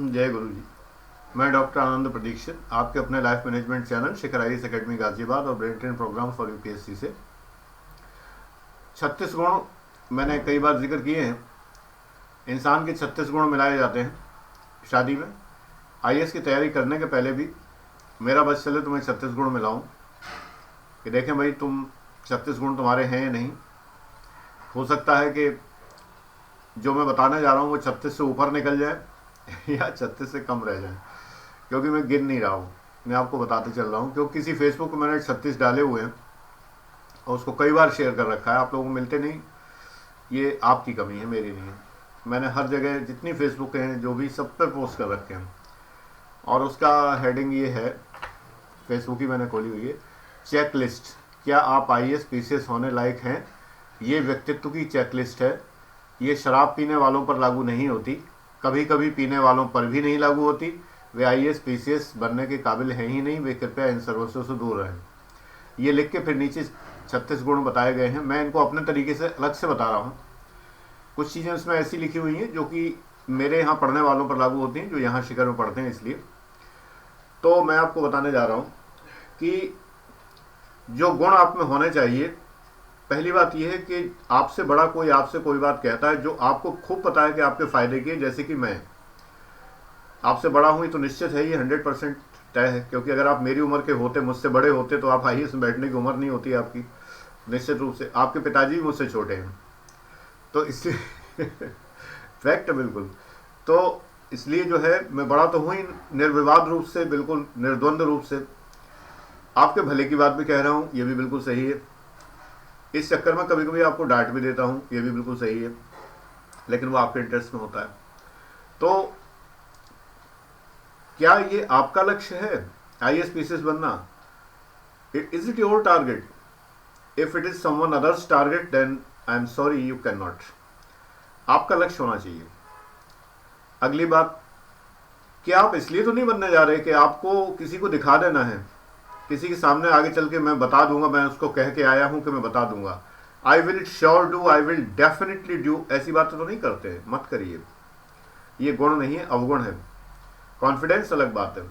जय गुरु जी। मैं डॉक्टर आनंद प्रदीक्षित, आपके अपने लाइफ मैनेजमेंट चैनल शिखर आईएएस एकेडमी गाजियाबाद और brain train programme for UPSC से 36 गुण मैंने कई बार जिक्र किए हैं। इंसान के 36 गुण मिलाए जाते हैं शादी में। आईएएस की तैयारी करने के पहले भी मेरा बस चले तो मैं 36 गुण मिलाऊं कि देखें भाई तुम 36 गुण तुम्हारे हैं या नहीं। हो सकता है कि जो मैं बताने जा रहा हूँ वो 36 से ऊपर निकल जाए या 36 से कम रह जाए, क्योंकि मैं गिन नहीं रहा हूँ, मैं आपको बताते चल रहा हूँ। क्योंकि किसी फेसबुक पर मैंने 36 डाले हुए हैं और उसको कई बार शेयर कर रखा है, आप लोगों को मिलते नहीं। ये आपकी कमी है, मेरी नहीं है। मैंने हर जगह जितनी फेसबुक हैं जो भी सब पर पोस्ट कर रखे हैं, और उसका हेडिंग ये है, फेसबुक ही मैंने खोली हुई है, चेक लिस्ट। क्या आप आईएएस पीसीएस होने लायक हैं? ये व्यक्तित्व की चेकलिस्ट है। ये शराब पीने वालों पर लागू नहीं होती, कभी कभी पीने वालों पर भी नहीं लागू होती। वे आईएएस पीसीएस बनने के काबिल हैं ही नहीं, वे कृपया इन सर्वस्वों से दूर रहें। ये लिख के फिर नीचे 36 गुण बताए गए हैं। मैं इनको अपने तरीके से अलग से बता रहा हूँ। कुछ चीज़ें इसमें ऐसी लिखी हुई हैं जो कि मेरे यहाँ पढ़ने वालों पर लागू होती हैं, जो यहाँ शिखर में पढ़ते हैं। इसलिए तो मैं आपको बताने जा रहा हूँ कि जो गुण आप में होने चाहिए। पहली बात यह है कि आपसे बड़ा कोई आपसे कोई बात कहता है जो आपको खूब पता है कि आपके फायदे की है। जैसे कि मैं आपसे बड़ा हूँ, तो निश्चित है, ये 100% तय है। क्योंकि अगर आप मेरी उम्र के होते, मुझसे बड़े होते, तो आप आईएएस में बैठने की उम्र नहीं होती आपकी, निश्चित रूप से। आपके पिताजी भी मुझसे छोटे हैं, तो इसलिए फैक्ट है बिल्कुल। तो इसलिए जो है मैं बड़ा तो हूँ ही निर्विवाद रूप से, बिल्कुल निर्द्वंद रूप से। आपके भले की बात भी कह रहा हूँ, ये भी बिल्कुल सही है। इस चक्कर में कभी कभी आपको डांट भी देता हूँ, ये भी बिल्कुल सही है, लेकिन वो आपके इंटरेस्ट में होता है। तो क्या ये आपका लक्ष्य है आईएएस पीसीएस बनना? Is it your target? If it is someone others target then I am sorry, you can not. आपका लक्ष्य होना चाहिए। अगली बात, क्या आप इसलिए तो नहीं बनने जा रहे कि आपको किसी को दिखा देना है, किसी के सामने आगे चल के मैं बता दूंगा, मैं उसको कह के आया हूं कि मैं बता दूंगा, I will sure do, I will definitely do. ऐसी बातें तो नहीं करते, मत करिए। ये गुण नहीं है, अवगुण है। कॉन्फिडेंस अलग बात है।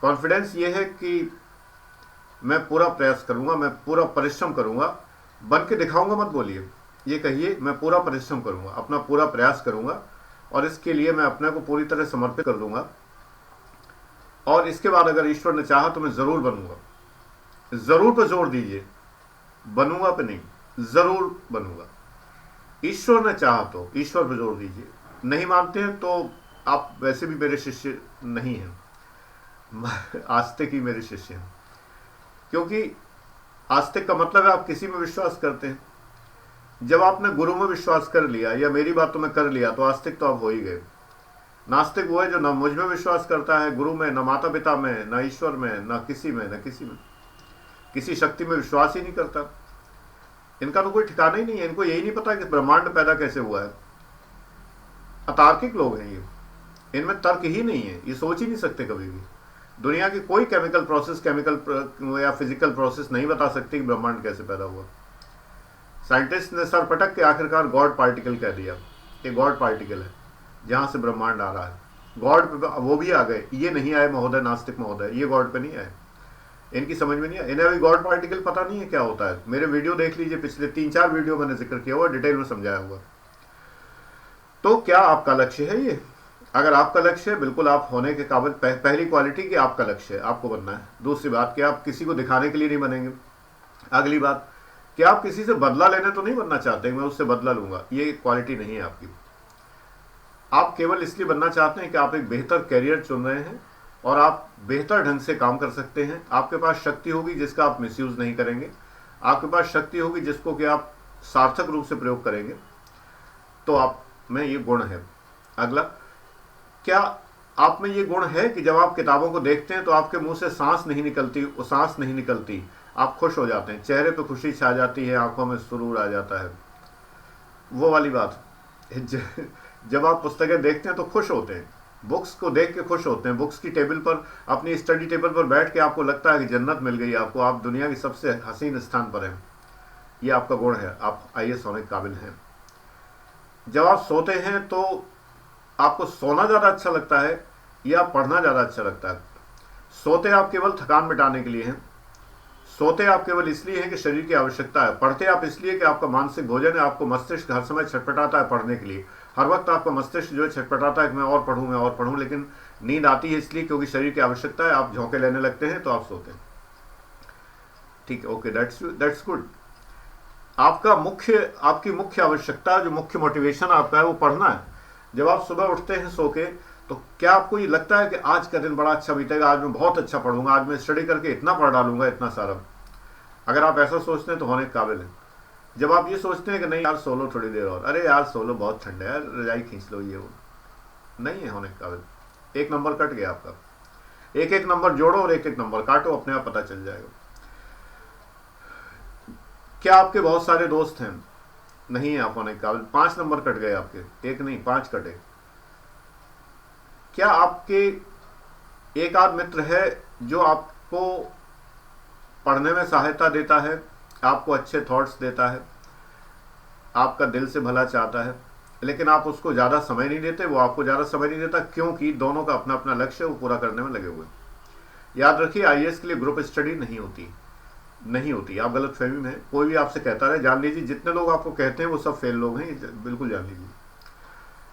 कॉन्फिडेंस ये है कि मैं पूरा प्रयास करूंगा, मैं पूरा परिश्रम करूंगा। बन के दिखाऊंगा मत बोलिए, ये कहिए मैं पूरा परिश्रम करूंगा, अपना पूरा प्रयास करूंगा, और इसके लिए मैं अपने को पूरी तरह समर्पित कर दूंगा। और इसके बाद अगर ईश्वर ने चाहा तो मैं जरूर बनूंगा। जरूर पे जोर दीजिए, बनूंगा पे नहीं, जरूर बनूंगा। ईश्वर ने चाहा तो, ईश्वर पे जोर दीजिए। नहीं मानते हैं तो आप वैसे भी मेरे शिष्य नहीं हैं, आस्तिक ही मेरे शिष्य हैं। क्योंकि आस्तिक का मतलब है आप किसी में विश्वास करते हैं। जब आपने गुरु में विश्वास कर लिया या मेरी बातों में कर लिया, तो आस्तिक तो आप हो ही गए। नास्तिक वो है जो न मुझ में विश्वास करता है, गुरु में, न माता पिता में, न ईश्वर में, न किसी में, न किसी में, किसी शक्ति में विश्वास ही नहीं करता। इनका तो कोई ठिकाना ही नहीं है। इनको यही नहीं पता कि ब्रह्मांड पैदा कैसे हुआ है। अतार्किक लोग हैं ये, इनमें तर्क ही नहीं है, ये सोच ही नहीं सकते कभी भी। दुनिया की कोई केमिकल प्रोसेस, केमिकल या फिजिकल प्रोसेस नहीं बता सकती कि ब्रह्मांड कैसे पैदा हुआ। साइंटिस्ट ने सर पटक के आखिरकार गॉड पार्टिकल कह दिया कि गॉड पार्टिकल है जहां से ब्रह्मांड आ रहा है। गॉड पे वो भी आ गए, ये नहीं आए महोदय, नास्तिक महोदय, ये गॉड पे नहीं आए। इनकी समझ में नहीं आया, इन्हें अभी गॉड पार्टिकल पता नहीं है क्या होता है। मेरे वीडियो देख लीजिए, पिछले 3-4 वीडियो मैंने जिक्र किया हुआ, डिटेल में समझाया हुआ। तो क्या आपका लक्ष्य है ये? अगर आपका लक्ष्य है, बिल्कुल आप होने के काबिल। पहली क्वालिटी कि आपका लक्ष्य है, आपको बनना है। दूसरी बात कि आप किसी को दिखाने के लिए नहीं बनेंगे। अगली बात कि आप किसी से बदला लेने तो नहीं बनना चाहते, मैं उससे बदला लूंगा, ये क्वालिटी नहीं है आपकी। आप केवल इसलिए बनना चाहते हैं कि आप एक बेहतर करियर चुन रहे हैं और आप बेहतर ढंग से काम कर सकते हैं। आपके पास शक्ति होगी जिसका आप मिसयूज नहीं करेंगे। आपके पास शक्ति होगी जिसको कि आप सार्थक रूप से प्रयोग करेंगे। तो आप में ये गुण है। अगला, क्या आप में ये गुण है कि जब आप किताबों को देखते हैं तो आपके मुंह से सांस नहीं निकलती, वो सांस नहीं निकलती, आप खुश हो जाते हैं, चेहरे पे खुशी छा जाती है, आंखों में सुरूर आ जाता है। वो वाली बात। जब आप पुस्तकें देखते हैं तो खुश होते हैं, बुक्स को देख के खुश होते हैं। बुक्स की टेबल पर, अपनी स्टडी टेबल पर बैठ के आपको लगता है कि जन्नत मिल गई आपको, आप दुनिया की सबसे हसीन स्थान पर हैं। ये आपका गुण है, आप आईएएस होने के काबिल हैं। जब आप सोते हैं तो आपको सोना ज़्यादा अच्छा लगता है या पढ़ना ज़्यादा अच्छा लगता है? सोते आप केवल थकान मिटाने के लिए हैं, सोते आप केवल इसलिए हैं कि शरीर की आवश्यकता है, पढ़ते आप इसलिए कि आपका मानसिक भोजन है, आपको मस्तिष्क हर समय छटपटाता है पढ़ने के लिए, हर वक्त आपका मस्तिष्क जो है छटपटाता है कि मैं और पढ़ूं, लेकिन नींद आती है इसलिए क्योंकि शरीर की आवश्यकता है, आप झोंके लेने लगते हैं तो आप सोते हैं। ठीक है, ओके, दैट्स गुड। आपकी मुख्य आवश्यकता, जो मुख्य मोटिवेशन आपका है वो पढ़ना है। जब आप सुबह उठते हैं सो के, तो क्या आपको ये लगता है कि आज का दिन बड़ा अच्छा बीतेगा, आज मैं बहुत अच्छा पढ़ूंगा, आज मैं स्टडी करके इतना पढ़ डालूंगा, इतना सारा? अगर आप ऐसा सोचते हैं तो होने के काबिल है। जब आप ये सोचते हैं कि नहीं यार सो लो थोड़ी देर और, अरे यार सो लो बहुत ठंड है यार, रजाई खींच लो, ये वो नहीं है होने के काबिल। एक नंबर कट गया आपका। एक एक नंबर जोड़ो और एक एक नंबर काटो, अपने आप पता चल जाएगा। क्या आपके बहुत सारे दोस्त हैं? नहीं है आप होने के काबिल। 5 नंबर कट गए आपके, एक नहीं 5 कटे। क्या आपके एक आध मित्र है जो आपको पढ़ने में सहायता देता है, आपको अच्छे थॉट्स देता है, आपका दिल से भला चाहता है, लेकिन आप उसको ज़्यादा समय नहीं देते, वो आपको ज़्यादा समय नहीं देता, क्योंकि दोनों का अपना अपना लक्ष्य है, वो पूरा करने में लगे हुए। याद रखिए, आईएएस के लिए ग्रुप स्टडी नहीं होती। आप गलत फहमी में, कोई भी आपसे कहता रहे, जान लीजिए जितने लोग आपको कहते हैं वो सब फेल लोग हैं, ये बिल्कुल जान लीजिए।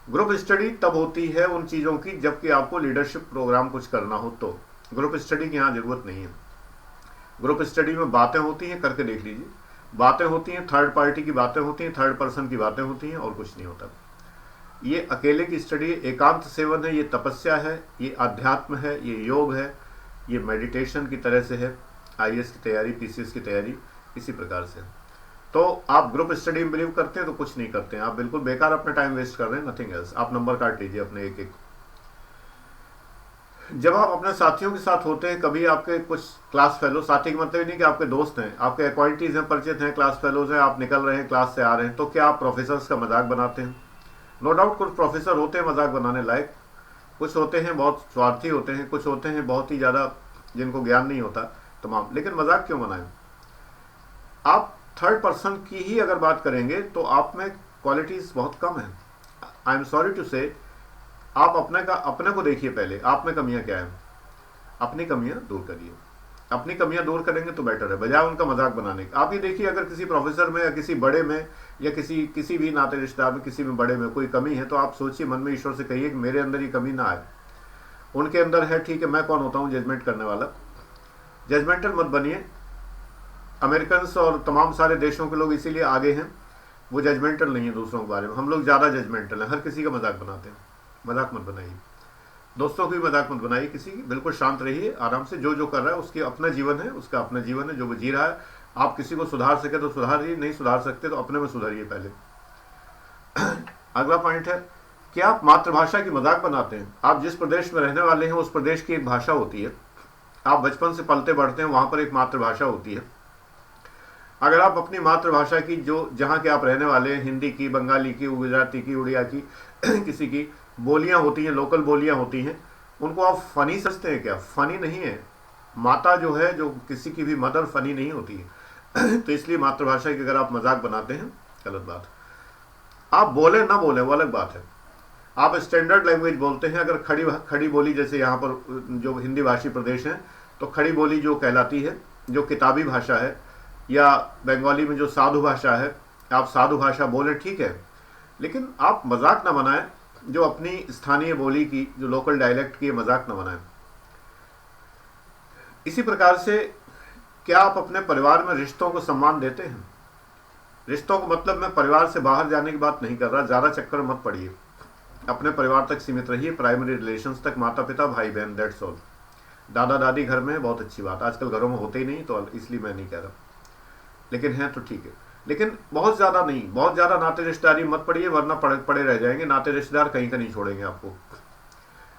ग्रुप स्टडी तब होती है उन चीज़ों की जबकि आपको लीडरशिप प्रोग्राम कुछ करना हो, तो ग्रुप स्टडी की यहाँ जरूरत नहीं है। ग्रुप स्टडी में बातें होती हैं, करके देख लीजिए, बातें होती हैं, थर्ड पार्टी की बातें होती हैं, थर्ड पर्सन की बातें होती हैं, और कुछ नहीं होता। ये अकेले की स्टडी, एकांत सेवन है, ये तपस्या है, ये अध्यात्म है, ये योग है, ये मेडिटेशन की तरह से है। आईएएस की तैयारी, पीसीएस की तैयारी इसी प्रकार से। तो आप ग्रुप स्टडी में बिलीव करते हैं तो कुछ नहीं करते हैं, आप बिल्कुल बेकार अपना टाइम वेस्ट कर रहे हैं, नथिंग एल्स। आप नंबर काट लीजिए अपने एक एक। जब आप अपने साथियों के साथ होते हैं, कभी आपके कुछ क्लास फेलो, साथी का मतलब नहीं कि आपके दोस्त हैं, आपके एक्वाइंटीज हैं, परिचित हैं, क्लास फेलोज हैं, आप निकल रहे हैं, क्लास से आ रहे हैं, तो क्या आप प्रोफेसर्स का मजाक बनाते हैं? नो डाउट कुछ प्रोफेसर होते हैं मजाक बनाने लायक, कुछ होते हैं बहुत स्वार्थी होते हैं, कुछ होते हैं बहुत ही ज़्यादा जिनको ज्ञान नहीं होता तमाम, लेकिन मजाक क्यों बनाएं? आप थर्ड पर्सन की ही अगर बात करेंगे तो आप में क्वालिटीज बहुत कम है। आई एम सॉरी टू से, आप अपने को देखिए पहले, आप में कमियां क्या है, अपनी कमियां दूर करिए। अपनी कमियां दूर करेंगे तो बेटर है, बजाय उनका मजाक बनाने का। आप ये देखिए, अगर किसी प्रोफेसर में या किसी बड़े में या किसी भी नाते रिश्तेदार में, किसी में बड़े में कोई कमी है, तो आप सोचिए, मन में ईश्वर से कहिए कि मेरे अंदर ये कमी ना आए, उनके अंदर है, ठीक है, मैं कौन होता हूँ जजमेंट करने वाला? जजमेंटल मत बनिए। अमेरिकन और तमाम सारे देशों के लोग इसीलिए आगे हैं, वो जजमेंटल नहीं है दूसरों के बारे में। हम लोग ज़्यादा जजमेंटल हैं, हर किसी का मजाक बनाते हैं। मजाक मत बनाइए, दोस्तों की मजाक मत बनाइए किसी की, बिल्कुल शांत रहिए, आराम से। जो कर रहा है उसकी अपना जीवन है, उसका अपना जीवन है, जो वो जी रहा है। आप किसी को सुधार सके तो सुधारिए, नहीं सुधार सकते तो अपने में सुधारिए पहले। अगला पॉइंट है कि आप मातृभाषा की मजाक बनाते हैं। आप जिस प्रदेश में रहने वाले हैं उस प्रदेश की एक भाषा होती है, आप बचपन से पलते बढ़ते हैं, वहाँ पर एक मातृभाषा होती है। अगर आप अपनी मातृभाषा की, जो जहाँ के आप रहने वाले हैं, हिंदी की, बंगाली की, गुजराती की, उड़िया की, किसी की बोलियाँ होती हैं, लोकल बोलियाँ होती हैं, उनको आप फ़नी समझते हैं क्या? फ़नी नहीं है। माता जो है, जो किसी की भी मदर फ़नी नहीं होती है। तो इसलिए मातृभाषा की अगर आप मजाक बनाते हैं, गलत बात। आप बोले ना बोले वो अलग बात है। आप स्टैंडर्ड लैंग्वेज बोलते हैं, अगर खड़ी बोली, जैसे यहाँ पर जो हिंदी भाषी प्रदेश हैं, तो खड़ी बोली जो कहलाती है, जो किताबी भाषा है, या बंगाली में जो साधु भाषा है, आप साधु भाषा बोले, ठीक है, लेकिन आप मजाक ना बनाएं, जो अपनी स्थानीय बोली की, जो लोकल डायलेक्ट की, मजाक ना बनाएं। इसी प्रकार से क्या आप अपने परिवार में रिश्तों को सम्मान देते हैं? रिश्तों को मतलब मैं परिवार से बाहर जाने की बात नहीं कर रहा, ज़्यादा चक्कर मत पड़िए, अपने परिवार तक सीमित रहिए, प्राइमरी रिलेशंस तक, माता पिता, भाई बहन, दैट्स ऑल। दादा दादी घर में बहुत अच्छी बात, आजकल घरों में होते ही नहीं, तो इसलिए मैं नहीं कह रहा, लेकिन हैं तो ठीक है, लेकिन बहुत ज़्यादा नहीं, बहुत ज़्यादा नाते रिश्तेदारी मत पड़िए, वरना पड़े रह जाएंगे। नाते रिश्तेदार कहीं का नहीं छोड़ेंगे आपको,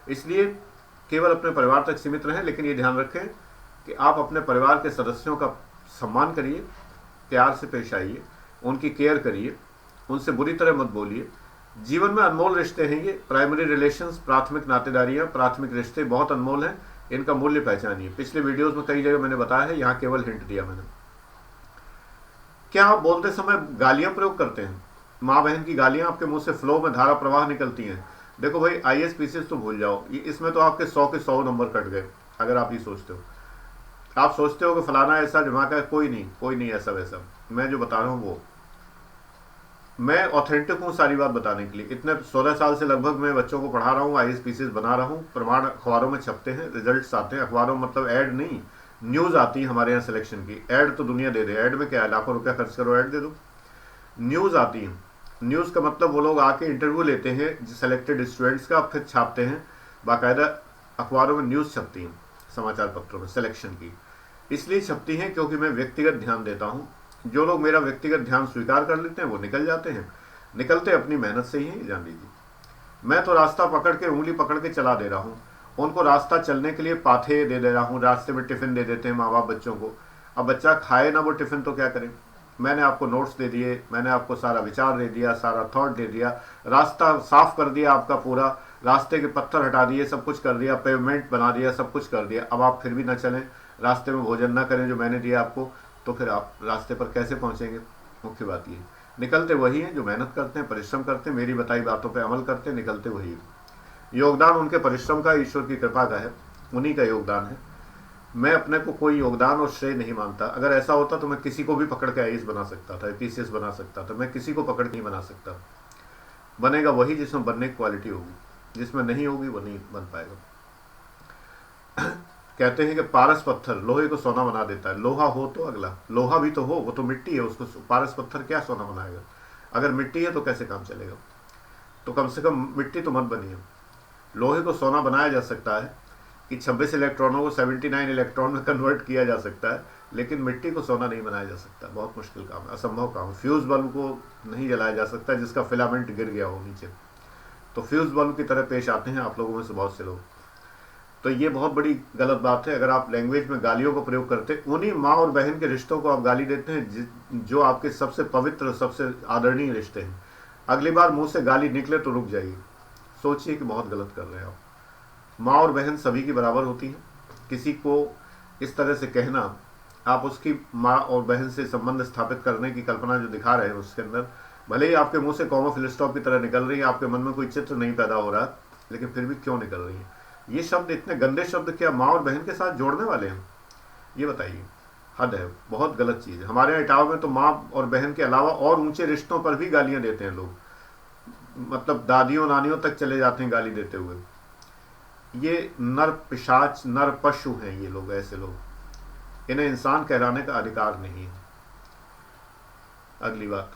इसलिए केवल अपने परिवार तक सीमित रहें। लेकिन ये ध्यान रखें कि आप अपने परिवार के सदस्यों का सम्मान करिए, प्यार से पेश आइए, उनकी केयर करिए, उनसे बुरी तरह मत बोलिए। जीवन में अनमोल रिश्ते हैं ये, प्राइमरी रिलेशंस, प्राथमिक नातेदारियाँ, प्राथमिक रिश्ते बहुत अनमोल हैं, इनका मूल्य पहचानिए। पिछले वीडियोज़ में कई जगह मैंने बताया है, यहाँ केवल हिंट दिया मैंने। क्या आप बोलते समय गालियां प्रयोग करते हैं? माँ बहन की गालियां आपके मुंह से फ्लो में धारा प्रवाह निकलती हैं, देखो भाई, आईएएस पीसीएस तो भूल जाओ, इसमें तो आपके 100 के 100 नंबर कट गए। अगर आप ये सोचते हो, आप सोचते हो कि फलाना ऐसा दिमाग है, कोई नहीं, कोई नहीं ऐसा वैसा। मैं जो बता रहा हूँ वो, मैं ऑथेंटिक हूँ सारी बात बताने के लिए। इतने 16 साल से लगभग मैं बच्चों को पढ़ा रहा हूँ, आईएएस पीसीएस बना रहा हूँ, प्रमाण अखबारों में छपते हैं, रिजल्ट्स आते हैं अखबारों में, मतलब ऐड नहीं, न्यूज़ आती है हमारे यहाँ सिलेक्शन की। ऐड तो दुनिया दे दे, ऐड में क्या है, लाखों रुपया खर्च करो ऐड दे दो। न्यूज़ आती है, न्यूज़ का मतलब वो लोग आके इंटरव्यू लेते हैं सेलेक्टेड स्टूडेंट्स का, फिर छापते हैं, बाकायदा अखबारों में न्यूज़ छपती हैं, समाचार पत्रों में सिलेक्शन की। इसलिए छपती हैं क्योंकि मैं व्यक्तिगत ध्यान देता हूँ। जो लोग मेरा व्यक्तिगत ध्यान स्वीकार कर लेते हैं वो निकल जाते हैं, निकलते अपनी मेहनत से ही हैं, जान लीजिए। मैं तो रास्ता पकड़ के, उंगली पकड़ के चला दे रहा हूँ, उनको रास्ता चलने के लिए पाथे दे दे रहा हूँ, रास्ते में टिफ़िन दे देते हैं माँ बाप बच्चों को। अब बच्चा खाए ना वो टिफ़िन तो क्या करें। मैंने आपको नोट्स दे दिए, मैंने आपको सारा विचार दे दिया, सारा थॉट दे दिया, रास्ता साफ कर दिया आपका पूरा, रास्ते के पत्थर हटा दिए, सब कुछ कर दिया, पेवमेंट बना दिया, सब कुछ कर दिया। अब आप फिर भी ना चलें, रास्ते में भोजन ना करें जो मैंने दिया आपको, तो फिर आप रास्ते पर कैसे पहुंचेंगे। मुख्य बात ये, निकलते वही हैं जो मेहनत करते हैं, परिश्रम करते हैं, मेरी बताई बातों पर अमल करते हैं, निकलते वही हैं। योगदान उनके परिश्रम का, ईश्वर की कृपा का है, उन्हीं का योगदान है। मैं अपने को कोई योगदान और श्रेय नहीं मानता। अगर ऐसा होता तो मैं किसी को भी पकड़ के आईएएस बना सकता था, पीसीएस बना सकता था, मैं किसी को पकड़ के नहीं बना सकता। बनेगा वही जिसमें बनने की क्वालिटी होगी, जिसमें नहीं होगी वो नहीं बन पाएगा। कहते हैं कि पारस पत्थर लोहे को सोना बना देता है। लोहा हो तो अगला, लोहा भी तो हो, वो तो मिट्टी है, उसको पारस पत्थर क्या सोना बनाएगा। अगर मिट्टी है तो कैसे काम चलेगा। तो कम से कम मिट्टी तो मत बनिए। लोहे को सोना बनाया जा सकता है कि 26 इलेक्ट्रॉनों को 79 इलेक्ट्रॉन में कन्वर्ट किया जा सकता है, लेकिन मिट्टी को सोना नहीं बनाया जा सकता। बहुत मुश्किल काम है, असंभव काम है। फ्यूज़ बल्ब को नहीं जलाया जा सकता जिसका फिलामेंट गिर गया हो नीचे। तो फ्यूज़ बल्ब की तरह पेश आते हैं आप लोगों में से बहुत से लोग। तो ये बहुत बड़ी गलत बात है। अगर आप लैंग्वेज में गालियों को प्रयोग करते, उन्हीं माँ और बहन के रिश्तों को आप गाली देते हैं जो आपके सबसे पवित्र, सबसे आदरणीय रिश्ते हैं। अगली बार मुंह से गाली निकले तो रुक जाइए, सोचिए कि बहुत गलत कर रहे हैं आप। माँ और बहन सभी की बराबर होती हैं। किसी को इस तरह से कहना, आप उसकी माँ और बहन से संबंध स्थापित करने की कल्पना जो दिखा रहे हैं उसके अंदर, भले ही आपके मुंह से कॉमा फिल स्टॉप की तरह निकल रही है, आपके मन में कोई चित्र नहीं पैदा हो रहा, लेकिन फिर भी क्यों निकल रही है। ये शब्द, इतने गंदे शब्द क्या माँ और बहन के साथ जोड़ने वाले हैं, ये बताइए। हद है, बहुत गलत चीज़ है। हमारे यहाँ इटावा में तो माँ और बहन के अलावा और ऊंचे रिश्तों पर भी गालियाँ देते हैं लोग, मतलब दादियों नानियों तक चले जाते हैं गाली देते हुए। ये नर पिशाच, नर पशु हैं ये लोग, ऐसे लोग। इन्हें इंसान कहलाने का अधिकार नहीं है। अगली बात,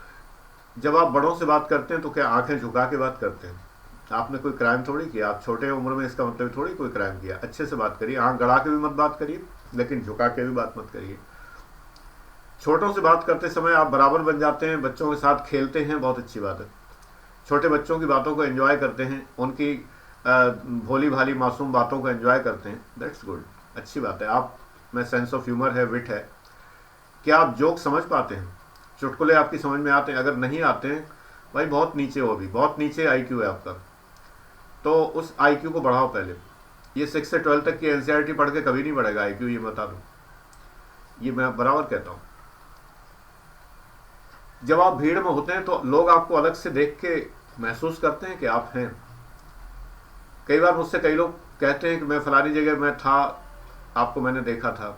जब आप बड़ों से बात करते हैं तो क्या आंखें झुका के बात करते हैं। आपने कोई क्राइम थोड़ी किया, आप छोटे उम्र में, इसका मतलब थोड़ी कोई क्राइम किया। अच्छे से बात करिए, आंख गड़ा के भी मत बात करिए, लेकिन झुका के भी बात मत करिए। छोटों से बात करते समय आप बराबर बन जाते हैं, बच्चों के साथ खेलते हैं, बहुत अच्छी बात है। छोटे बच्चों की बातों को एंजॉय करते हैं, उनकी भोली भाली मासूम बातों को एंजॉय करते हैं, दैट्स गुड, अच्छी बात है। आप में सेंस ऑफ ह्यूमर है, विट है। क्या आप जोक समझ पाते हैं, चुटकुले आपकी समझ में आते हैं। अगर नहीं आते हैं भाई, बहुत नीचे हो, अभी बहुत नीचे आईक्यू है आपका, तो उस आईक्यू को बढ़ाओ पहले। ये 6 से 12 तक की एनसीईआरटी पढ़ के कभी नहीं बढ़ेगा आईक्यू, ये बता दूं, ये मैं बराबर कहता हूं। जब आप भीड़ में होते हैं तो लोग आपको अलग से देख के महसूस करते हैं कि आप हैं। कई बार मुझसे कई लोग कहते हैं कि मैं फलानी जगह में था, आपको मैंने देखा था।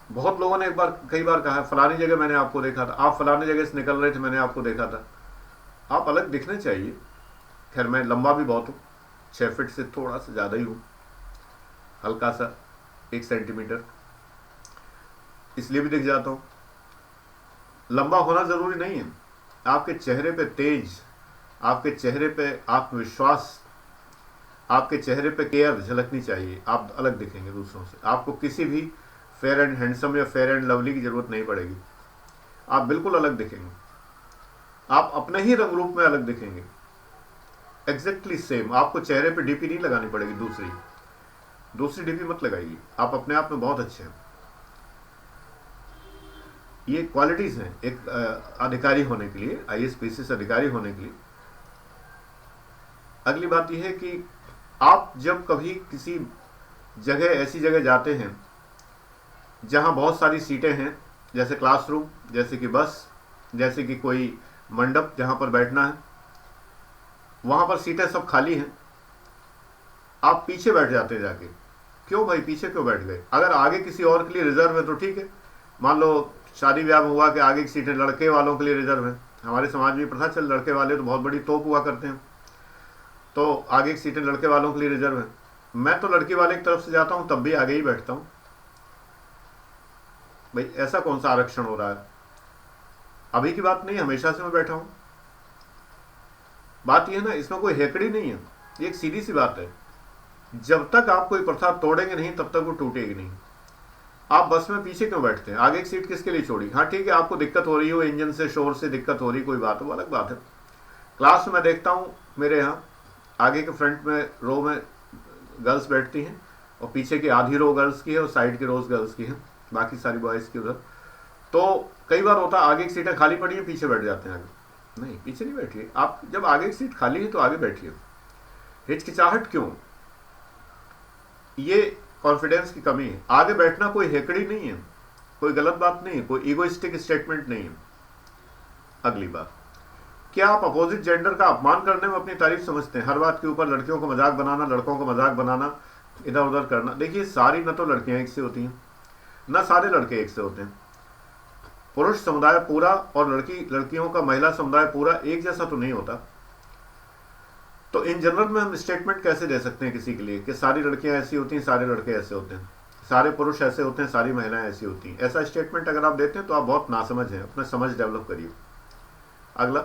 बहुत लोगों ने कई बार कहा फलानी जगह मैंने आपको देखा था, आप फलानी जगह से निकल रहे थे, मैंने आपको देखा था। आप अलग दिखने चाहिए। खैर, मैं लंबा भी बहुत हूँ, 6 फीट से थोड़ा सा ज़्यादा ही हूँ, हल्का सा 1 सेंटीमीटर, इसलिए भी दिख जाता हूँ। लंबा होना ज़रूरी नहीं है। आपके चेहरे पे तेज, आपके चेहरे पे आत्मविश्वास, आपके चेहरे पे केयर झलकनी चाहिए। आप अलग दिखेंगे दूसरों से। आपको किसी भी फेयर एंड हैंडसम या फेयर एंड लवली की जरूरत नहीं पड़ेगी। आप बिल्कुल अलग दिखेंगे, आप अपने ही रंग रूप में अलग दिखेंगे, एग्जैक्टली सेम। आपको चेहरे पे डीपी नहीं लगानी पड़ेगी, दूसरी डीपी मत लगाइए। आप अपने आप में बहुत अच्छे हैं। ये क्वालिटीज हैं एक अधिकारी होने के लिए, आईएएस पीसीएस अधिकारी होने के लिए। अगली बात यह है कि आप जब कभी किसी जगह, ऐसी जगह जाते हैं जहां बहुत सारी सीटें हैं, जैसे क्लासरूम, जैसे कि बस, जैसे कि कोई मंडप जहां पर बैठना है, वहां पर सीटें सब खाली हैं, आप पीछे बैठ जाते जाके। क्यों भाई पीछे क्यों बैठ गए? अगर आगे किसी और के लिए रिजर्व है तो ठीक है, मान लो शादी ब्याह में हुआ कि आगे की सीटें लड़के वालों के लिए रिजर्व है, हमारे समाज में प्रथा चल, लड़के वाले तो बहुत बड़ी तोप हुआ करते हैं, तो आगे की सीटें लड़के वालों के लिए रिजर्व है। मैं तो लड़की वाले की तरफ से जाता हूं तब भी आगे ही बैठता हूं। भाई ऐसा कौन सा आरक्षण हो रहा है? अभी की बात नहीं, हमेशा से मैं बैठा हूं। बात यह है ना, इसमें कोई हेकड़ी नहीं है, ये एक सीधी सी बात है। जब तक आप कोई प्रथा तोड़ेंगे नहीं तब तक वो टूटेगी नहीं। आप बस में पीछे क्यों बैठते हैं? आगे की सीट किसके लिए छोड़ी? हाँ ठीक है, आपको दिक्कत हो रही हो, इंजन से शोर से दिक्कत हो रही, कोई बात है, वो अलग बात है। क्लास में मैं देखता हूँ मेरे यहाँ आगे के फ्रंट में रो में गर्ल्स बैठती हैं और पीछे की आधी रो गर्ल्स की है और साइड की रोज गर्ल्स की है, बाकी सारी बॉयज़ की उधर। तो कई बार होता है आगे की सीटें खाली पड़ी हैं, पीछे बैठ जाते हैं आगे। नहीं, पीछे नहीं बैठिए आप, जब आगे की सीट खाली है तो आगे बैठिए। हिचकिचाहट क्यों? ये कॉन्फिडेंस की कमी है। आगे बैठना कोई हेकड़ी नहीं है, कोई गलत बात नहीं है, कोई ईगोइस्टिक स्टेटमेंट नहीं है। अगली बात, क्या आप अपोजिट जेंडर का अपमान करने में अपनी तारीफ समझते हैं? हर बात के ऊपर लड़कियों को मजाक बनाना, लड़कों को मजाक बनाना, इधर उधर करना। देखिए सारी न तो लड़कियां एक से होती हैं, न सारे लड़के एक से होते हैं। पुरुष समुदाय पूरा और लड़कियों का महिला समुदाय पूरा एक जैसा तो नहीं होता। तो इन जनरल में हम स्टेटमेंट कैसे दे सकते हैं किसी के लिए कि सारी लड़कियां ऐसी होती हैं, सारे लड़के ऐसे होते हैं, सारे पुरुष ऐसे होते हैं, सारी महिलाएं ऐसी होती हैं? ऐसा स्टेटमेंट अगर आप देते हैं तो आप बहुत नासमझ हैं, अपना समझ डेवलप करिए। अगला,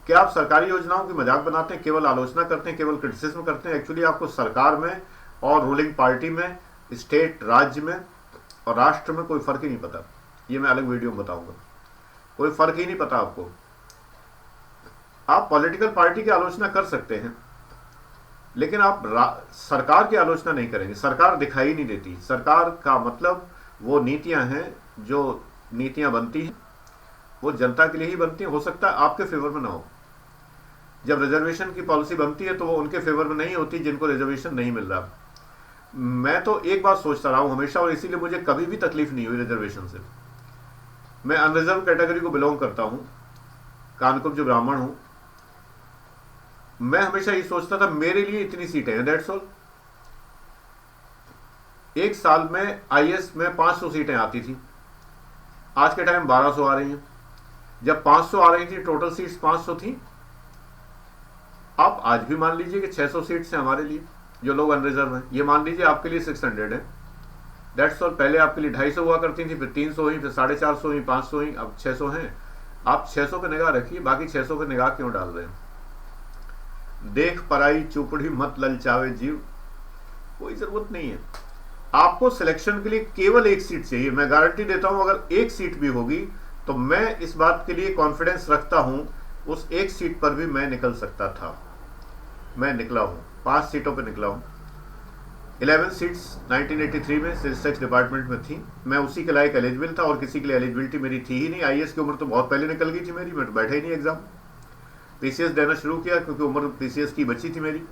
क्या आप सरकारी योजनाओं की मजाक बनाते हैं, केवल आलोचना करते हैं, केवल क्रिटिसिज्म करते हैं? एक्चुअली आपको सरकार में और रूलिंग पार्टी में, स्टेट राज्य में और राष्ट्र में कोई फर्क ही नहीं पता। ये मैं अलग वीडियो में बताऊंगा, कोई फर्क ही नहीं पता आपको। आप पॉलिटिकल पार्टी की आलोचना कर सकते हैं लेकिन आप सरकार की आलोचना नहीं करेंगे। सरकार दिखाई नहीं देती। सरकार का मतलब वो नीतियां हैं, जो नीतियां बनती हैं वो जनता के लिए ही बनती हैं। हो सकता है आपके फेवर में ना हो। जब रिजर्वेशन की पॉलिसी बनती है तो वो उनके फेवर में नहीं होती जिनको रिजर्वेशन नहीं मिल रहा। मैं तो एक बात सोचता रहा हूं हमेशा, और इसीलिए मुझे कभी भी तकलीफ नहीं हुई रिजर्वेशन से। मैं अनरिजर्व कैटेगरी को बिलोंग करता हूं, कानकुब्ज ब्राह्मण हूं। मैं हमेशा ये सोचता था मेरे लिए इतनी सीटें हैं, दैट्स ऑल। एक साल में आईएएस में 500 सीटें आती थी, आज के टाइम 1200 आ रही हैं। जब 500 आ रही थी, टोटल सीट्स 500 थी। आप आज भी मान लीजिए कि 600 सीट्स हैं हमारे लिए जो लोग अनरिजर्व हैं। ये मान लीजिए आपके लिए 600 है, दैट्स ऑल। पहले आपके लिए 250 हुआ करती थी, फिर 300 हुई, फिर 450 हुई, 500 हुई, अब 600 हैं। आप 600 पे निगाह रखिए, बाकी 600 पे निगाह क्यों डाल रहे हैं? देख पराई चुपड़ी मत ललचावे जीव, कोई जरूरत नहीं है। आपको सिलेक्शन के लिए केवल एक सीट चाहिए। मैं गारंटी देता हूं अगर एक सीट भी होगी तो मैं इस बात के लिए कॉन्फिडेंस रखता हूं उस एक सीट पर भी मैं निकल सकता था। मैं निकला हूं, 5 सीटों पर निकला हूं। 11 सीट्स 1983 में सेल्स टैक्स डिपार्टमेंट में थी। मैं उसी के लायक एलिजिबल था और किसी के लिए एलिजिबिलिटी मेरी थी ही नहीं। आईएएस की उम्र तो बहुत पहले निकल गई थी मेरी, मैं तो बैठा ही नहीं एग्जाम। पीसीएस देना शुरू किया क्योंकि उम्र पीसीएस की बची थी मेरी।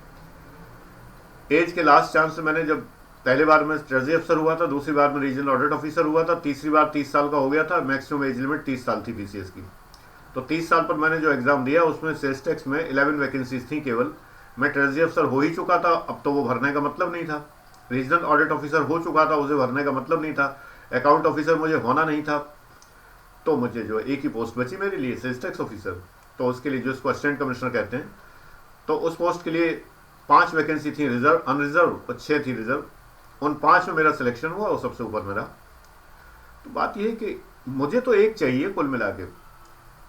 एज के लास्ट चांस से मैंने, जब पहले बार में ट्रेजरी अफसर हुआ था, दूसरी बार में रीजनल ऑडिट ऑफिसर हुआ था, तीसरी बार 30 साल का हो गया था। मैक्सिमम एज लिमिट 30 साल थी पीसीएस की। तो 30 साल पर मैंने जो एग्जाम दिया उसमें सेल्स टैक्स में 11 वैकेंसीज थी केवल। मैं ट्रेजरी अफसर हो ही चुका था, अब तो वो भरने का मतलब नहीं था। रीजनल ऑडिट ऑफिसर हो चुका था, उसे भरने का मतलब नहीं था। अकाउंट ऑफिसर मुझे होना नहीं था, तो मुझे जो एक ही पोस्ट बची मेरे लिए, सेल्स टैक्स ऑफिसर। तो उसके लिए जो इसको असिस्टेंट कमिश्नर कहते हैं, तो उस पोस्ट के लिए 5 वैकेंसी थी रिजर्व, अनरिजर्व, और 6 थी रिजर्व। उन 5 में मेरा सिलेक्शन हुआ और सबसे ऊपर मेरा। तो बात यह है कि मुझे तो एक चाहिए, कुल मिला के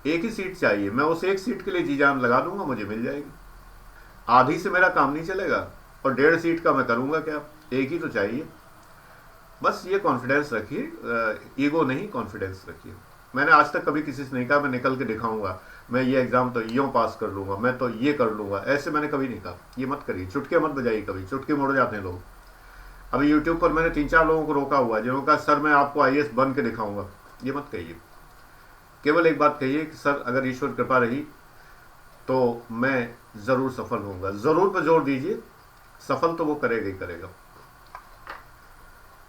एक ही सीट चाहिए। मैं उस एक सीट के लिए जी जान लगा दूंगा, मुझे मिल जाएगी। आधी से मेरा काम नहीं चलेगा और 1.5 सीट का मैं करूंगा क्या? एक ही तो चाहिए। बस ये कॉन्फिडेंस रखिए, ईगो नहीं, कॉन्फिडेंस रखिए। मैंने आज तक कभी किसी से नहीं कहा मैं निकल के दिखाऊंगा, मैं ये एग्जाम तो यूं पास कर लूंगा, मैं तो ये कर लूंगा, ऐसे मैंने कभी नहीं कहा। ये मत करिए, चुटके मत बजाइए, कभी चुटके मोड़ जाते हैं लोग। अभी यूट्यूब पर मैंने 3-4 लोगों को रोका हुआ जिन्होंने कहा सर मैं आपको आईएएस बन के दिखाऊंगा। ये मत कहिए। केवल एक बात कहिए कि सर अगर ईश्वर कृपा रही तो मैं जरूर सफल होऊंगा। जरूर पर जोर दीजिए, सफल तो वो करेगा ही करेगा।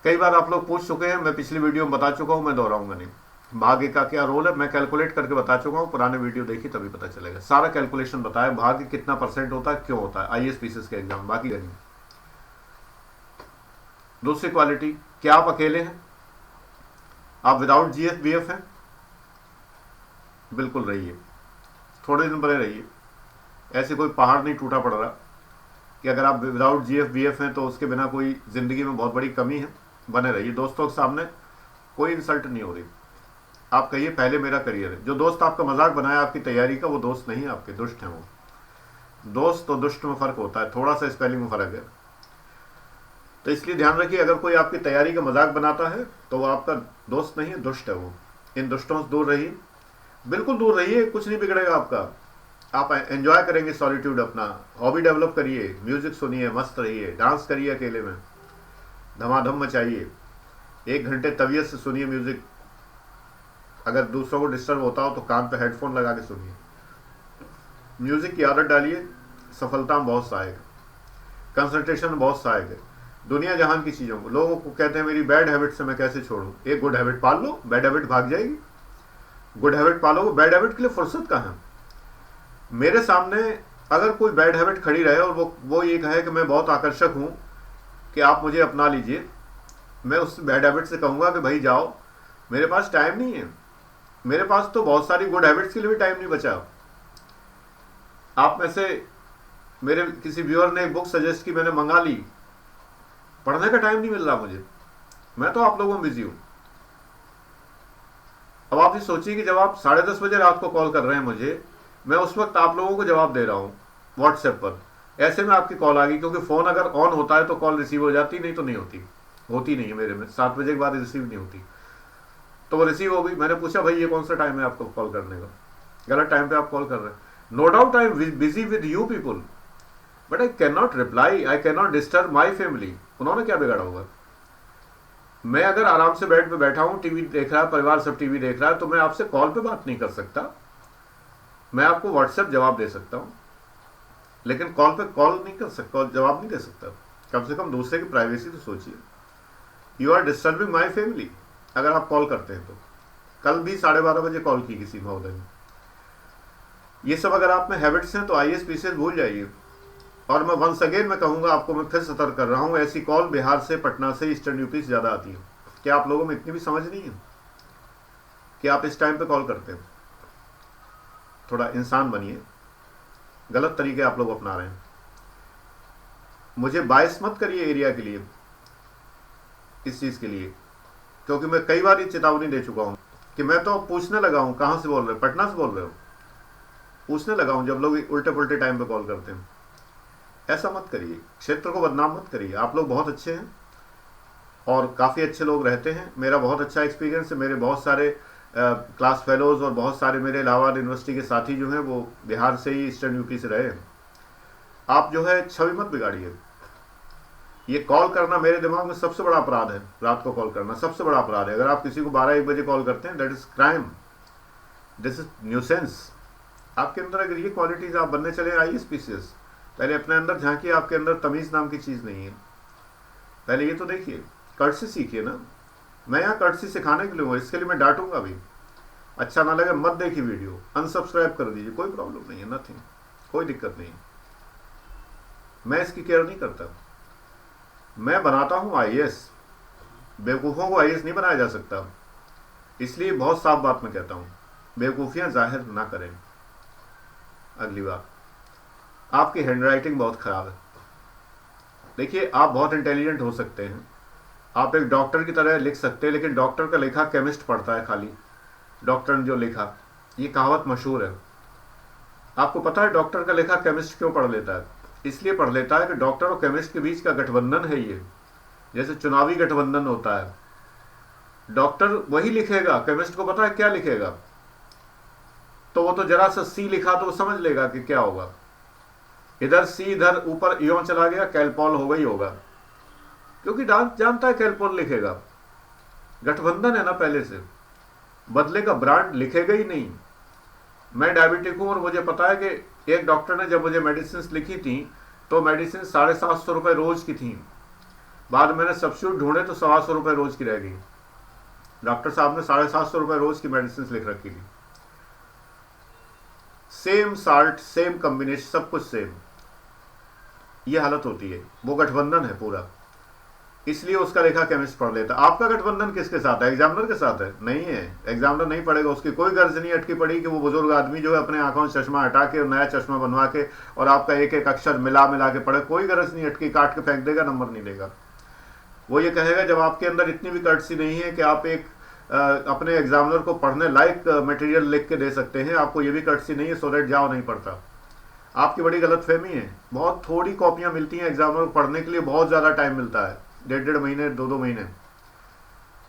कई बार आप लोग पूछ चुके हैं, मैं पिछली वीडियो में बता चुका हूं, मैं दोहराऊंगा नहीं। भाग्य का क्या रोल है मैं कैलकुलेट करके बता चुका हूँ, पुराने वीडियो देखिए तभी पता चलेगा, सारा कैलकुलेशन बताया भाग्य कितना परसेंट होता है, क्यों होता है आईएएस के एग्जाम, बाकी नहीं। दूसरी क्वालिटी, क्या आप अकेले हैं, आप विदाउट जीएफ बीएफ हैं, बिल्कुल रहिए, थोड़े दिन बने रहिए, ऐसे कोई पहाड़ नहीं टूटा पड़ रहा कि अगर आप विदाउट जीएफ बीएफ हैं तो उसके बिना कोई जिंदगी में बहुत बड़ी कमी है, बने रहिए। दोस्तों के सामने कोई इंसल्ट नहीं हो रही, आप कहिए पहले मेरा करियर है। जो दोस्त आपका मजाक बनाया आपकी तैयारी का, वो दोस्त नहीं है आपके, दुष्ट हैं वो। दोस्त और दुष्ट में फर्क होता है, थोड़ा सा स्पेलिंग में फर्क है, तो इसलिए ध्यान रखिए अगर कोई आपकी तैयारी का मजाक बनाता है तो वो आपका दोस्त नहीं है, दुष्ट है वो। इन दुष्टों से दूर रहिए, बिल्कुल दूर रहिए, कुछ नहीं बिगड़ेगा आपका, आप एंजॉय करेंगे सॉलिट्यूड, अपना हॉबी डेवलप करिए, म्यूजिक सुनिए, मस्त रहिए, डांस करिए अकेले में, धमाधम मचाइए, 1 घंटे तबीयत से सुनिए म्यूजिक, अगर दूसरों को डिस्टर्ब होता हो तो कान पे हेडफोन लगा के सुनिए, म्यूजिक की आदत डालिए, सफलता में बहुत सहायक है, कंसंट्रेशन में बहुत सहायक है। दुनिया जहान की चीज़ों को, लोगों को कहते हैं मेरी बैड हैबिट से मैं कैसे छोड़ूं, एक गुड हैबिट पाल लो, बैड हैबिट भाग जाएगी। गुड हैबिट पालोगे, बैड हैबिट के लिए फुर्सत कहाँ है। मेरे सामने अगर कोई बैड हैबिट खड़ी रहे और वो ये कहे कि मैं बहुत आकर्षक हूं कि आप मुझे अपना लीजिए, मैं उस बैड हैबिट से कहूंगा कि भाई जाओ, मेरे पास टाइम नहीं है, मेरे पास तो बहुत सारी गुड हैबिट्स के लिए भी टाइम नहीं बचा। आप में से मेरे किसी व्यूअर ने एक बुक सजेस्ट की, मैंने मंगा ली, पढ़ने का टाइम नहीं मिल रहा मुझे, मैं तो आप लोगों में बिजी हूं। अब आप ये सोचिए कि जब आप 10:30 बजे रात को कॉल कर रहे हैं मुझे, मैं उस वक्त आप लोगों को जवाब दे रहा हूं व्हाट्सएप पर, ऐसे में आपकी कॉल आ गई, क्योंकि फोन अगर ऑन होता है तो कॉल रिसीव हो जाती, नहीं तो नहीं होती नहीं है मेरे में, 7 बजे के बाद रिसीव नहीं होती, तो वो रिसीव हो गई। मैंने पूछा भाई ये कौन सा टाइम है आपको कॉल करने का, गलत टाइम पे आप कॉल कर रहे हैं। No doubt I am busy with you people, but I can not reply, I can not disturb my family. उन्होंने क्या बिगाड़ा होगा, मैं अगर आराम से बेड पे बैठा हूं, टीवी देख रहा है, परिवार सब टीवी देख रहा है, तो मैं आपसे कॉल पे बात नहीं कर सकता, मैं आपको व्हाट्सएप जवाब दे सकता हूं, लेकिन कॉल पे कॉल नहीं कर सकता, जवाब नहीं दे सकता। कम से कम दूसरे की प्राइवेसी तो सोचिए। You are disturbing my family अगर आप कॉल करते हैं तो। कल भी 12:30 बजे कॉल की किसी महोदय ने। ये सब अगर आप में हैबिट्स हैं तो आईएएस पीसीएस भूल जाइए। और मैं वंस अगेन मैं कहूंगा आपको, मैं फिर सतर्क कर रहा हूं, ऐसी कॉल बिहार से, पटना से, ईस्टर्न यूपी से ज्यादा आती है। क्या आप लोगों में इतनी भी समझ नहीं है कि आप इस टाइम पे कॉल करते हैं? थोड़ा इंसान बनिए, गलत तरीके आप लोग अपना रहे हैं। मुझे बायस मत करिए एरिया के लिए, इस चीज के लिए, क्योंकि मैं कई बार ये चेतावनी दे चुका हूं कि मैं तो पूछने लगा हूं कहां से बोल रहे हो, पटना से बोल रहे हो, पूछने लगा हूं जब लोग उल्टे पुल्टे टाइम पे कॉल करते हैं। ऐसा मत करिए, क्षेत्र को बदनाम मत करिए। आप लोग बहुत अच्छे हैं और काफ़ी अच्छे लोग रहते हैं, मेरा बहुत अच्छा एक्सपीरियंस है। मेरे बहुत सारे क्लास फेलोज और बहुत सारे मेरे इलाहाबाद यूनिवर्सिटी के साथी जो हैं वो बिहार से ही, ईस्टर्न यूपी से रहे हैं। आप जो है छवि मत बिगाड़िए। ये कॉल करना मेरे दिमाग में सबसे बड़ा अपराध है, रात को कॉल करना सबसे बड़ा अपराध है। अगर आप किसी को 12-1 बजे कॉल करते हैं, that is crime, this is nuisance. आपके अंदर अगर ये क्वालिटीज आप बनने चले आईएएस पीसीएस, पहले अपने अंदर झांकिए, आपके अंदर तमीज नाम की चीज नहीं है। पहले ये तो देखिए, कर्टसी सीखिए ना। मैं यहाँ कर्टसी सिखाने के लिए हूँ, इसके लिए मैं डांटूंगा भी। अच्छा ना लगे मत देखिए वीडियो, अनसब्सक्राइब कर दीजिए, कोई प्रॉब्लम नहीं है, नथिंग, कोई दिक्कत नहीं। मैं इसकी केयर नहीं करता, मैं बनाता हूँ आईएएस। बेवकूफ़ों को आईएएस नहीं बनाया जा सकता, इसलिए बहुत साफ बात मैं कहता हूँ, बेवकूफ़ियाँ जाहिर ना करें। अगली बात, आपकी हैंडराइटिंग बहुत ख़राब है। देखिए, आप बहुत इंटेलिजेंट हो सकते हैं, आप एक डॉक्टर की तरह लिख सकते हैं, लेकिन डॉक्टर का लिखा केमिस्ट पढ़ता है खाली। डॉक्टर ने जो लिखा, ये कहावत मशहूर है। आपको पता है डॉक्टर का लिखा केमिस्ट क्यों पढ़ लेता है? इसलिए पढ़ लेता है कि डॉक्टर और केमिस्ट के बीच का गठबंधन है ये, जैसे चुनावी गठबंधन होता है। डॉक्टर वही लिखेगा, केमिस्ट को पता है क्या लिखेगा, तो वो तो जरा सा सी लिखा तो वो समझ लेगा कि क्या होगा। इधर सी, इधर ऊपर इयों चला गया, कैलपॉल हो गई होगा, क्योंकि जानता है कैलपॉल लिखेगा। गठबंधन है ना पहले से, बदले का ब्रांड लिखेगा ही नहीं। मैं डायबिटिक हूं और मुझे पता है कि एक डॉक्टर ने जब मुझे मेडिसिन लिखी थी तो मेडिसिन 750 रुपये रोज की थी, बाद मैंने सब्स्टिट्यूट ढूंढे तो 125 रुपये रोज की रह गई। डॉक्टर साहब ने 750 रुपये रोज की मेडिसिन लिख रखी थी, सेम साल्ट, सेम कॉम्बिनेशन, सब कुछ सेम। ये हालत होती है, वो गठबंधन है पूरा, इसलिए उसका लेखा केमिस्ट पढ़ लेता। आपका गठबंधन किसके साथ है? एग्जामिनर के साथ है? नहीं है, एग्जामिनर नहीं पढ़ेगा, उसकी कोई गर्ज नहीं अटकी पड़ी कि वो बुजुर्ग आदमी जो है अपने आंखों से चश्मा हटा के और नया चश्मा बनवा के और आपका एक एक अक्षर मिला मिला के पढ़े। कोई गरज नहीं अटकी, काट के फेंक देगा, नंबर नहीं देगा। वो ये कहेगा जब आपके अंदर इतनी भी कर्टसी नहीं है कि आप एक अपने एग्जामिनर को पढ़ने लायक मटेरियल लिख के दे सकते हैं, आपको ये भी कर्टसी नहीं है, सो दैट जाओ नहीं पढ़ता। आपकी बड़ी गलतफहमी है। बहुत थोड़ी कॉपियां मिलती हैं एग्जामिनर को पढ़ने के लिए, बहुत ज़्यादा टाइम मिलता है, 1.5 महीने 2 महीने।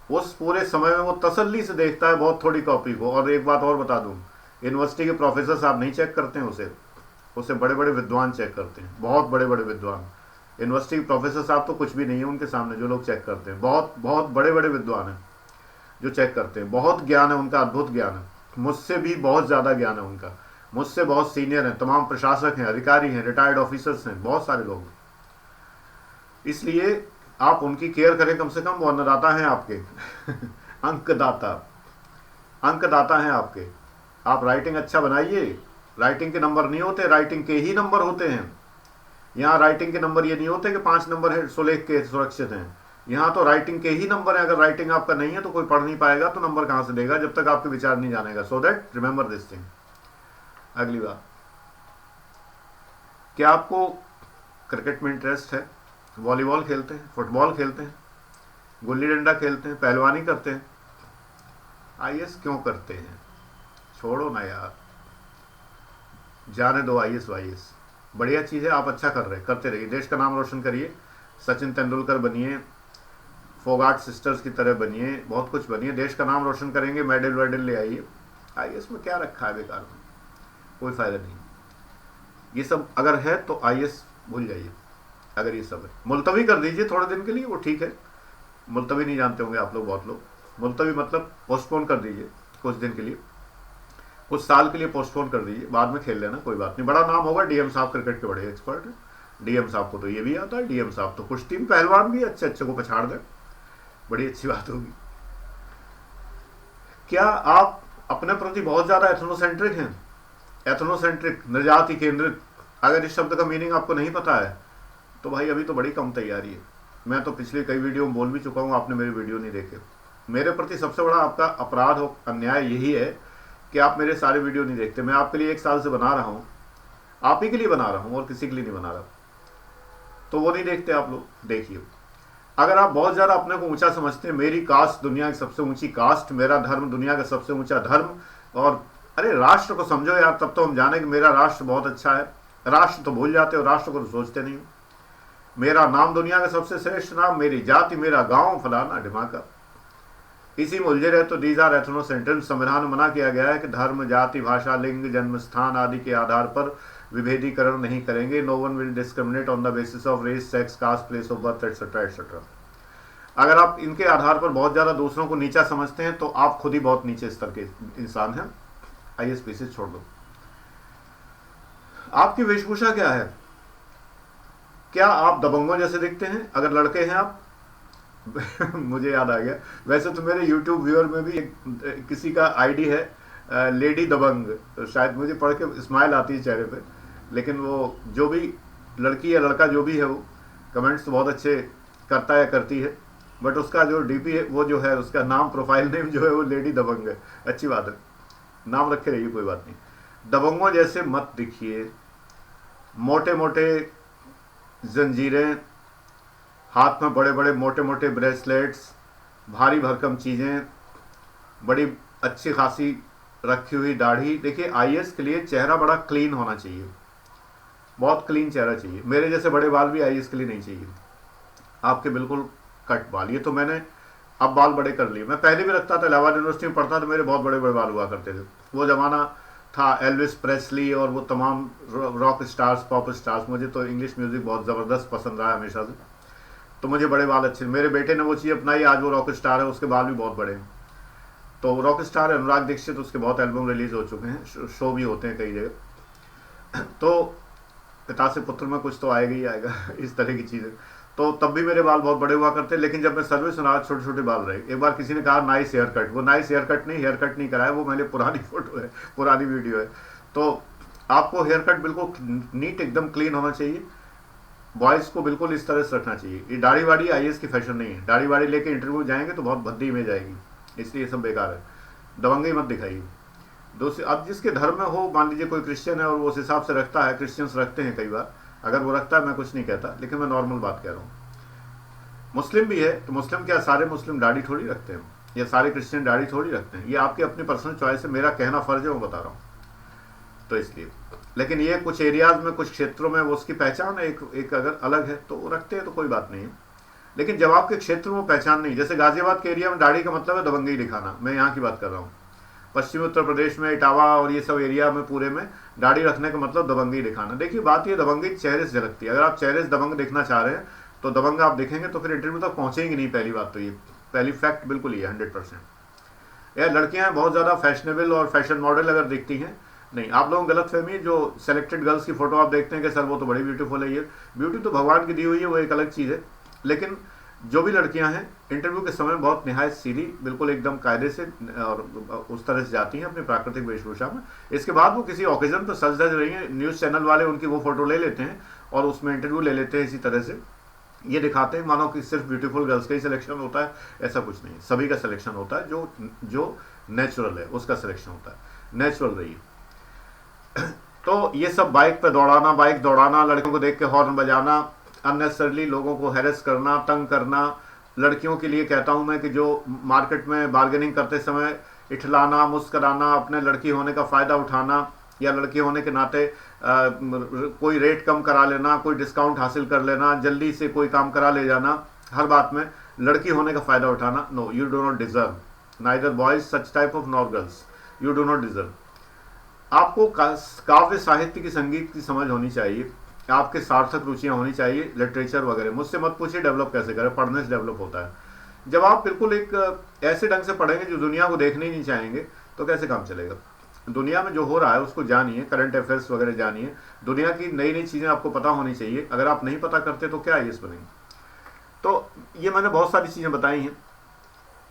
उस पूरे समय में वो तसल्ली से देखता है बहुत थोड़ी कॉपी को। और एक बात और बता दूं, यूनिवर्सिटी के प्रोफेसर साहब नहीं चेक करते हैं उसे बड़े बड़े विद्वान चेक करते हैं, बहुत बड़े बड़े विद्वान। यूनिवर्सिटी के प्रोफेसर साहब तो कुछ भी नहीं है उनके सामने, जो लोग चेक करते हैं बहुत बहुत बड़े बड़े विद्वान हैं जो चेक करते हैं। बहुत ज्ञान है उनका, अद्भुत ज्ञान है, मुझसे भी बहुत ज़्यादा ज्ञान है उनका, मुझसे बहुत सीनियर हैं, तमाम प्रशासक हैं, अधिकारी हैं, रिटायर्ड ऑफिसर्स हैं, बहुत सारे लोग। इसलिए आप उनकी केयर करें कम से कम, वो अन्नदाता हैं आपके अंकदाता हैं आपके। आप राइटिंग अच्छा बनाइए, राइटिंग के नंबर नहीं होते, राइटिंग के ही नंबर होते हैं। यहाँ राइटिंग के नंबर ये नहीं होते कि 5 नंबर है सुलेख के सुरक्षित हैं, यहाँ तो राइटिंग के ही नंबर है। अगर राइटिंग आपका नहीं है तो कोई पढ़ नहीं पाएगा, तो नंबर कहाँ से देगा जब तक आपके विचार नहीं जानेगा। So that remember this thing. अगली बात, क्या आपको क्रिकेट में इंटरेस्ट है? वॉलीबॉल खेलते हैं, फुटबॉल खेलते हैं, गुल्ली डंडा खेलते हैं, पहलवानी करते हैं, आईएएस क्यों करते हैं? छोड़ो ना यार, जाने दो आईएएस वाईएएस। बढ़िया चीज़ है, आप अच्छा कर रहे, करते रहिए, देश का नाम रोशन करिए, सचिन तेंदुलकर बनिए, फोगाट सिस्टर्स की तरह बनिए, बहुत कुछ बनिए, देश का नाम रोशन करेंगे, मेडल वेडल ले आइए। आईएएस में क्या रखा है बेकार में, कोई फायदा नहीं। ये सब अगर है तो आईएएस भूल जाइए। अगर ये सब है, मुलतवी कर दीजिए थोड़े दिन के लिए, वो ठीक है। मुलतवी नहीं जानते होंगे आप लोग, बहुत लोग। मुलतवी मतलब पोस्टपोन कर दीजिए कुछ दिन के लिए, कुछ साल के लिए पोस्टपोन कर दीजिए, बाद में खेल लेना, कोई बात नहीं। बड़ा नाम होगा, डीएम साहब क्रिकेट के बड़े एक्सपर्ट हैं, डीएम साहब को तो ये भी आता है, डीएम साहब तो कुश्ती में पहलवान भी अच्छे अच्छे को पछाड़ दें, बड़ी अच्छी बात होगी। क्या आप अपने प्रति बहुत ज़्यादा एथनोसेंट्रिक हैं? एथनोसेंट्रिक, निर्जाति केंद्रित, अगर इस शब्द का मीनिंग आपको नहीं पता है तो भाई अभी तो बड़ी कम तैयारी है। मैं तो पिछले कई वीडियो में बोल भी चुका हूँ, आपने मेरी वीडियो नहीं देखे। मेरे प्रति सबसे बड़ा आपका अपराध हो, अन्याय यही है कि आप मेरे सारे वीडियो नहीं देखते। मैं आपके लिए 1 साल से बना रहा हूँ, आप ही के लिए बना रहा हूँ और किसी के लिए नहीं बना रहा, तो वो नहीं देखते आप लोग। देखिए, अगर आप बहुत ज़्यादा अपने को ऊंचा समझते हैं, मेरी कास्ट दुनिया की सबसे ऊंची कास्ट, मेरा धर्म दुनिया का सबसे ऊंचा धर्म, और अरे राष्ट्र को समझो यार, तब तो हम जाने कि मेरा राष्ट्र बहुत अच्छा है। राष्ट्र तो भूल जाते हो, राष्ट्र को तो सोचते नहीं। मेरा नाम दुनिया का सबसे श्रेष्ठ नाम, मेरी जाति, मेरा गांव, फलाना ढिमाका, इसी में उलझे रहे तो दीज आर एथनोसेंट्रिक। संविधान में मना किया गया है कि धर्म, जाति, भाषा, लिंग, जन्म स्थान आदि के आधार पर विभेदीकरण नहीं करेंगे। No one will discriminate on the basis of race, sex, caste, place of birth etcetera etcetera. अगर आप इनके आधार पर बहुत ज़्यादा दूसरों को नीचा समझते हैं तो आप खुद ही बहुत नीचे स्तर के इंसान हैं। आइए स्पीसीज छोड़ दो। आपकी वेशभूषा क्या है? क्या आप दबंगों जैसे दिखते हैं अगर लड़के हैं आप? मुझे याद आ गया, वैसे तो मेरे YouTube व्यूअर में भी किसी का आईडी है लेडी दबंग, तो शायद मुझे पढ़ के स्माइल आती है चेहरे पे। लेकिन वो जो भी लड़की या लड़का जो भी है, वो कमेंट्स तो बहुत अच्छे करता है, करती है, बट उसका जो डीपी है, वो जो है उसका नाम, प्रोफाइल नेम जो है वो लेडी दबंग है। अच्छी बात है, नाम रखे रहिए, कोई बात नहीं। दबंगों जैसे मत दिखिए। मोटे मोटे जंजीरें, हाथ में बड़े बड़े मोटे मोटे ब्रेसलेट्स, भारी भरकम चीज़ें, बड़ी अच्छी खासी रखी हुई दाढ़ी। देखिए, आईएएस के लिए चेहरा बड़ा क्लीन होना चाहिए, बहुत क्लीन चेहरा चाहिए। मेरे जैसे बड़े बाल भी आईएएस के लिए नहीं चाहिए, आपके बिल्कुल कट बाल। ये तो मैंने अब बाल बड़े कर लिए। मैं पहले भी रखता था, इलाहाबाद यूनिवर्सिटी में पढ़ता था, मेरे बहुत बड़े बड़े बाल हुआ करते थे। वो ज़माना था एल्विस प्रेस्ली और वो तमाम रॉक स्टार्स, पॉप स्टार्स। मुझे तो इंग्लिश म्यूज़िक बहुत ज़बरदस्त पसंद रहा हमेशा से, तो मुझे बड़े बाल अच्छे। मेरे बेटे ने वो चीज़ अपनाई, आज वो रॉक स्टार है, उसके बाल भी बहुत बड़े हैं। तो रॉक स्टार है अनुराग दीक्षित, उसके बहुत एल्बम रिलीज हो चुके हैं, शो भी होते हैं कई जगह। तो पिता से पुत्र में कुछ तो आएगा ही आएगा, इस तरह की चीज़ें। तो तब भी मेरे बाल बहुत बड़े हुआ करते, लेकिन जब मैं सर्विस में रहा छोटे छोटे बाल रहे। एक बार किसी ने कहा नाइस हेयर कट, वो नाइस हेयर कट नहीं, हेयर कट नहीं कराया, वो मैंने पुरानी फोटो है, पुरानी वीडियो है। तो आपको हेयर कट बिल्कुल नीट एकदम क्लीन होना चाहिए। बॉयज को बिल्कुल इस तरह से रखना चाहिए। ये दाढ़ी वाड़ी आईएएस की फैशन नहीं है। दाढ़ी वाड़ी लेके इंटरव्यू जाएंगे तो बहुत भद्दी इमेज आएगी, इसलिए ये सब बेकार है। दबंगई मत दिखाइए। दूसरी, अब जिसके धर्म में हो, मान लीजिए कोई क्रिश्चियन है और वो उस हिसाब से रखता है, क्रिश्चियंस रखते हैं कई बार, अगर वो रखता है मैं कुछ नहीं कहता, लेकिन मैं नॉर्मल बात कह रहा हूँ। मुस्लिम भी है तो मुस्लिम क्या सारे मुस्लिम दाढ़ी थोड़ी रखते हैं, या सारे क्रिश्चियन दाढ़ी थोड़ी रखते हैं, ये आपकी अपनी पर्सनल चॉइस है, मेरा कहना फर्ज है, वो बता रहा हूँ। तो इसलिए, लेकिन ये कुछ एरियाज में, कुछ क्षेत्रों में वो उसकी पहचान है, एक अगर अलग है तो वो रखते हैं तो कोई बात नहीं है। लेकिन जब आपके क्षेत्र में पहचान नहीं, जैसे गाजियाबाद के एरिया में दाढ़ी का मतलब है दबंगई दिखाना, मैं यहाँ की बात कर रहा हूँ। पश्चिमी उत्तर प्रदेश में इटावा और ये सब एरिया में पूरे में दाढ़ी रखने का मतलब दबंगई दिखाना। देखिए बात ये, दबंगई चेहरे से झलकती है। अगर आप चेहरे से दबंग देखना चाह रहे हैं तो दबंग आप देखेंगे तो फिर इंटरव्यू तक पहुंचेंगे नहीं। पहली बात तो ये, पहली फैक्ट बिल्कुल ये 100%। यार लड़कियां बहुत ज़्यादा फैशनेबल और फैशन मॉडल अगर दिखती हैं, नहीं, आप लोगों को गलत फहमी है। जो सेलेक्टेड गर्ल्स की फोटो आप देखते हैं कि सर वो तो बड़ी ब्यूटीफुल है, ये ब्यूटी तो भगवान की दी हुई है, वो एक अलग चीज़ है। लेकिन जो भी लड़कियां हैं इंटरव्यू के समय बहुत निहायत सीधी, बिल्कुल एकदम कायदे से और उस तरह से जाती हैं अपनी प्राकृतिक वेशभूषा में। इसके बाद वो किसी ओकेजन पर सज धज रही हैं, न्यूज़ चैनल वाले उनकी वो फोटो ले लेते हैं और उसमें इंटरव्यू ले लेते हैं। इसी तरह से ये दिखाते हैं मानो कि सिर्फ ब्यूटीफुल गर्ल्स का ही सिलेक्शन होता है, ऐसा कुछ नहीं। सभी का सिलेक्शन होता है, जो नेचुरल है उसका सिलेक्शन होता है। नेचुरल रहिए। तो ये सब बाइक पे दौड़ाना, बाइक दौड़ाना, लड़कियों को देख के हॉर्न बजाना, अननेसेसरली लोगों को हैरेस करना, तंग करना। लड़कियों के लिए कहता हूं मैं कि जो मार्केट में बार्गेनिंग करते समय इठलाना, मुस्कराना, अपने लड़की होने का फ़ायदा उठाना, या लड़की होने के नाते कोई रेट कम करा लेना, कोई डिस्काउंट हासिल कर लेना, जल्दी से कोई काम करा ले जाना, हर बात में लड़की होने का फ़ायदा उठाना, no, you do not deserve, neither boys such type of nor girls, you do not deserve. आपको काव्य साहित्य की, संगीत की समझ होनी चाहिए, आपके सार्थक रुचियां होनी चाहिए, लिटरेचर वगैरह। मुझसे मत पूछिए डेवलप कैसे करें, पढ़ने से डेवलप होता है। जब आप बिल्कुल एक ऐसे ढंग से पढ़ेंगे जो दुनिया को देखने ही नहीं चाहेंगे तो कैसे काम चलेगा। दुनिया में जो हो रहा है उसको जानिए, करंट अफेयर्स वगैरह जानिए, दुनिया की नई नई चीज़ें आपको पता होनी चाहिए। अगर आप नहीं पता करते तो क्या आईएएस बनेंगे। तो ये मैंने बहुत सारी चीज़ें बताई हैं,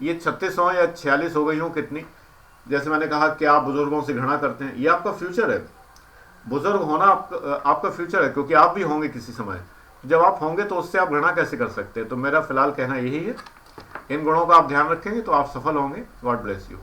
ये 36 हो या 46 हो गई हो कितनी। जैसे मैंने कहा कि आप बुजुर्गों से घृणा करते हैं, ये आपका फ्यूचर है। बुजुर्ग होना आपका फ्यूचर है, क्योंकि आप भी होंगे किसी समय। जब आप होंगे तो उससे आप घृणा कैसे कर सकते हैं। तो मेरा फिलहाल कहना यही है, इन गुणों का आप ध्यान रखेंगे तो आप सफल होंगे। God bless you.